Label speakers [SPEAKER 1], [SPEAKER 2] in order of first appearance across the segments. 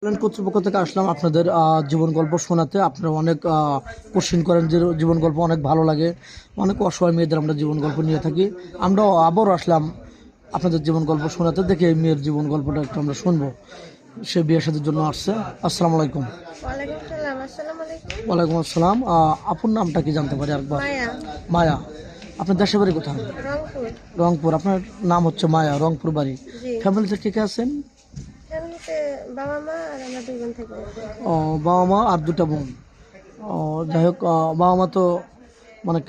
[SPEAKER 1] কর্তৃপক্ষ থেকে আসলাম আপনাদের জীবন গল্প শোনাতে। আপনারা অনেক কোশ্চিন করেন যে জীবন গল্প অনেক ভালো লাগে, অনেক অসহায় মেয়েদের আমরা জীবন গল্প নিয়ে থাকি। আমরা আবারও আসলাম আপনাদের জীবন গল্প শোনাতে। দেখে এই মেয়ের জীবন গল্পটা একটু আমরা শুনবো। সে বিয়ের সাথের জন্য আসছে। আসসালামু আলাইকুম।
[SPEAKER 2] ওয়ালাইকুম সালাম। আসসালামু আলাইকুম।
[SPEAKER 1] ওয়ালাইকুম আসসালাম। আপুর নামটা কি জানতে পারি একবার?
[SPEAKER 2] মায়া,
[SPEAKER 1] মায়া। আপনার দেশের বাড়ি কোথায়?
[SPEAKER 2] রংপুর।
[SPEAKER 1] রংপুর। আপনার নাম হচ্ছে মায়া, রংপুর বাড়ি।
[SPEAKER 2] জি।
[SPEAKER 1] ফ্যামিলিতে কে কে আছেন?
[SPEAKER 2] ফ্যামিলিতে বাবা মা আর আমরা দুই বোন থাকি।
[SPEAKER 1] ও, বাবা মা আর দুটা বোন। ও, যাই হোক, বাবা মা তো মানে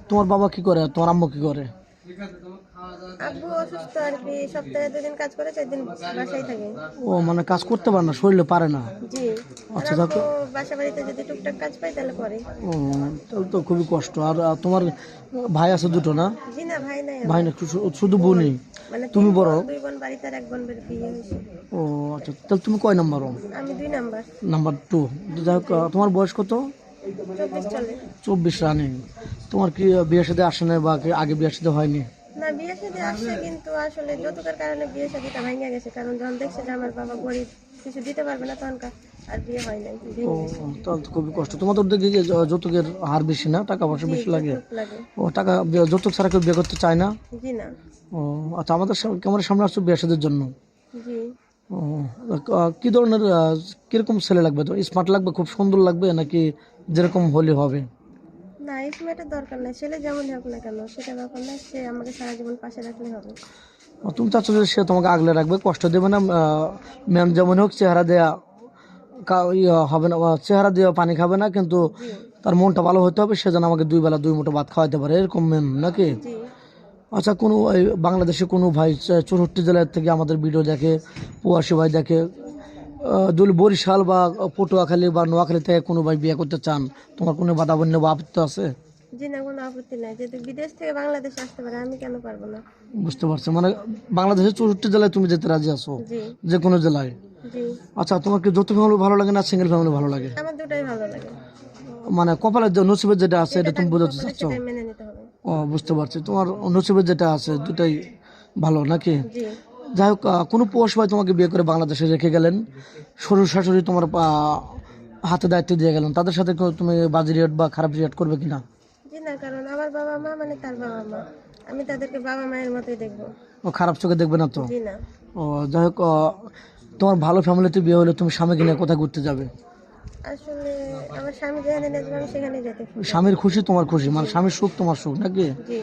[SPEAKER 1] তোমার বাবা কি করে, তোমার আম্মু কি করে?
[SPEAKER 2] আব্বু অসুস্থ আর কি, সপ্তাহে 2 দিন কাজ করে, 4 দিন বাসায় থাকে।
[SPEAKER 1] ও, মানে কাজ করতে পারে না, শরীরে পারে না।
[SPEAKER 2] জি। আর
[SPEAKER 1] আচ্ছা,
[SPEAKER 2] আব্বু
[SPEAKER 1] দেখো।
[SPEAKER 2] বাসা বাড়িতে যদি টুকটাক কাজ পায় তাহলে করে।
[SPEAKER 1] ও, তাহলে তো খুবই কষ্ট। আর তোমার ভাই আছে দুটো না?
[SPEAKER 2] জি না, ভাই নাই
[SPEAKER 1] ভাই
[SPEAKER 2] আমার।
[SPEAKER 1] না, শুধু বোনই?
[SPEAKER 2] মানে
[SPEAKER 1] তুমি
[SPEAKER 2] 3
[SPEAKER 1] বড়?
[SPEAKER 2] বোন, 2 বোন বাড়িতে আর 1 বোন বিয়ে হয়েছে।
[SPEAKER 1] ও আচ্ছা, তাহলে তুমি কয় নাম্বার?
[SPEAKER 2] আমি 2 নাম্বার।
[SPEAKER 1] নাম্বার 2। যাই হোক, তোমার বয়স কত?
[SPEAKER 2] 24 চলে।
[SPEAKER 1] 24 রানিং। তোমার কি বিয়ে সাথে আসে না, বা কি আগে বিয়ে সাথে হয়নি?
[SPEAKER 2] না, বিয়ে শাদী আসছে কিন্তু আসলে যৌতুকের কারণে বিয়ে শাদীটা ভেঙে গেছে। কারণ যখন দেখছে যে আমার বাবা গরিব, কিছু দিতে পারবে না, তখন আর বিয়ে হয় নাই,
[SPEAKER 1] ও,
[SPEAKER 2] ভেঙে গেছে।
[SPEAKER 1] তাহলে তো খুবই কষ্ট। তোমাদের দিকে কি যৌতুকের হার বেশি না, টাকা পয়সা
[SPEAKER 2] জি,
[SPEAKER 1] বেশি লাগে?
[SPEAKER 2] যৌতুক লাগে।
[SPEAKER 1] ও, টাকা যৌতুক ছাড়া কেউ বিয়ে করতে চায় না?
[SPEAKER 2] জি না।
[SPEAKER 1] ও আচ্ছা, আমাদের ক্যামেরার সামনে আসছো বিয়ে সাদের জন্য?
[SPEAKER 2] জি।
[SPEAKER 1] ও, কি ধরনের কিরকম ছেলে লাগবে? তো স্মার্ট লাগবে, খুব সুন্দর লাগবে, নাকি যেরকম হলে হবে?
[SPEAKER 2] না, এই সময়টার দরকার নাই, ছেলে যেমনই হোক না কেন সেটা ব্যাপার না, সে আমাকে সারা জীবন পাশে রাখলে হবে।
[SPEAKER 1] তুমি চাচ্ছ যে সে তোমাকে আগলে রাখবে, কষ্ট দেবে না, ম্যাম যেমন হোক, চেহারা দেয়া হবে না, চেহারা দিয়ে পানি খাবে না, কিন্তু
[SPEAKER 2] জি।
[SPEAKER 1] তার মনটা ভালো হতে হবে, সে যেন আমাকে 2 বেলা 2 মুঠো ভাত খাওয়াতে পারে, এরকম ম্যাম নাকি?
[SPEAKER 2] জি।
[SPEAKER 1] আচ্ছা, কোনো এই বাংলাদেশে কোনো ভাই 64 জেলার থেকে আমাদের ভিডিও দেখে, প্রবাসী ভাই দেখে, বরিশাল বা পটুয়াখালী বা নোয়াখালী থেকে কোনো ভাই বিয়ে করতে চান, তোমার কোনো বাধা বন্য বা আপত্তি আছে?
[SPEAKER 2] জি না, কোনো আপত্তি নাই, যেহেতু বিদেশ থেকে বাংলাদেশে আসতে পারে, আমি কেন পারবো না।
[SPEAKER 1] বুঝতে পারছি, মানে বাংলাদেশের 64 জেলায় তুমি যেতে রাজি আছো?
[SPEAKER 2] জি।
[SPEAKER 1] যে কোনো জেলায়?
[SPEAKER 2] জি।
[SPEAKER 1] আচ্ছা, তোমার কি যৌথ ফ্যামিলি ভালো লাগে না সিঙ্গেল ফ্যামিলি ভালো লাগে?
[SPEAKER 2] আমার দুটাই ভালো লাগে।
[SPEAKER 1] মানে কপালের যে নসিবের যেটা আছে
[SPEAKER 2] যেটা
[SPEAKER 1] এটা তুমি
[SPEAKER 2] থাকবে
[SPEAKER 1] বোঝাতে
[SPEAKER 2] কপালে
[SPEAKER 1] চাচ্ছ?
[SPEAKER 2] সেটাই মেনে নিতে হবে।
[SPEAKER 1] ও, বুঝতে পারছি, তোমার নসিবের যেটা আছে দুটাই ভালো নাকি?
[SPEAKER 2] জি।
[SPEAKER 1] যাই হোক, কোনো প্রবাসী ভাই তোমাকে বিয়ে করে বাংলাদেশে রেখে গেলেন, শ্বশুর শাশুড়ি তোমার হাতে দায়িত্ব দিয়ে গেলেন, তাদের সাথে তুমি বাজে রিয়েট বা খারাপ রিয়েট করবে কিনা?
[SPEAKER 2] জি না, কারণ আমার বাবা মা মানে তার বাবা মা, আমি তাদেরকে বাবা মায়ের মতোই দেখবো।
[SPEAKER 1] ও, খারাপ চোখে দেখবে না তো?
[SPEAKER 2] জি না।
[SPEAKER 1] ও, যাই হোক, তোমার ভালো ফ্যামিলিতে বিয়ে হলে তুমি স্বামীকে নিয়ে কোথায় ঘুরতে যাবে?
[SPEAKER 2] আসলে আমার স্বামী যেখানে নিয়ে যাবে আমি সেখানেই যেতে খুশি।
[SPEAKER 1] স্বামীর খুশি তোমার খুশি, মানে স্বামীর সুখ তোমার সুখ নাকি?
[SPEAKER 2] জি।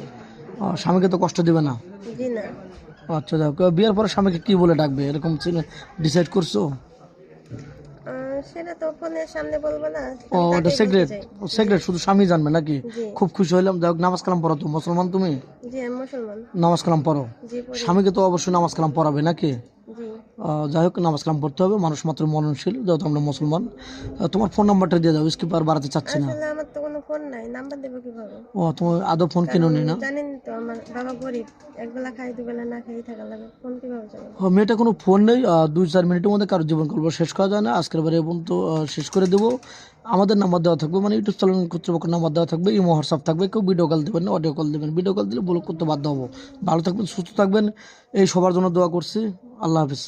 [SPEAKER 1] স্বামীকে তো কষ্ট দিবে না?
[SPEAKER 2] জি না।
[SPEAKER 1] আচ্ছা, যাই হোক, বিয়ের পরে স্বামীকে কি বলে ডাকবে এরকম ডিসাইড করছো?
[SPEAKER 2] সেটা তো ফোনের সামনে বলবো না,
[SPEAKER 1] ও,
[SPEAKER 2] আমি
[SPEAKER 1] ওটা
[SPEAKER 2] তাকেই বলতে
[SPEAKER 1] সিক্রেট?
[SPEAKER 2] চাই।
[SPEAKER 1] সিক্রেট শুধু স্বামী জানবে নাকি?
[SPEAKER 2] জি।
[SPEAKER 1] খুব খুশি হইলাম। যাই হোক, নামাজ কালাম পড়ো তো, মুসলমান তুমি?
[SPEAKER 2] জি, আমি মুসলমান।
[SPEAKER 1] নামাজ কালাম পড়ো?
[SPEAKER 2] জি, পড়ি।
[SPEAKER 1] স্বামীকে তো অবশ্যই নামাজ কালাম পড়াবে নাকি?
[SPEAKER 2] জি।
[SPEAKER 1] যাই হোক, নামাজ কালাম পড়তে হবে, মানুষ মাত্র মরণশীল, যেহেতু আমরা মুসলমান। তোমার ফোন নাম্বারটা দিয়ে দাও, স্কিপ আর বাড়াতে চাচ্ছি না।
[SPEAKER 2] আসলে আমার তো কোনো ফোন নাই, নাম্বার দেবো কিভাবে?
[SPEAKER 1] ও, তোমার আদৌ ফোন কিনো
[SPEAKER 2] কারণ
[SPEAKER 1] নি না?
[SPEAKER 2] জানেন তো আমার বাবা গরিব, একবেলা খাই দুবেলা না খেয়ে থাকা লাগে, ফোন কিভাবে চালাবো?
[SPEAKER 1] মেয়েটা কোনো ফোন নেই। 2-4 মিনিটের মধ্যে কারো জীবন গল্প শেষ করা যায় না, আজকের বারে এবং তো শেষ করে দেবো। আমাদের নাম্বার দেওয়া থাকবে, মানে ইউটিউব চ্যানেল কর্তৃপক্ষের নাম্বার দেওয়া থাকবে, ইমো হোয়াটসঅ্যাপ থাকবে, কেউ ভিডিও কল দেবেন না, অডিও কল দেবেন। ভিডিও কল দিলে ব্লক করতে বাধ্য হবো। ভালো থাকবেন, সুস্থ থাকবেন, এই সবার জন্য দোয়া করছি। আল্লাহ হাফিজ।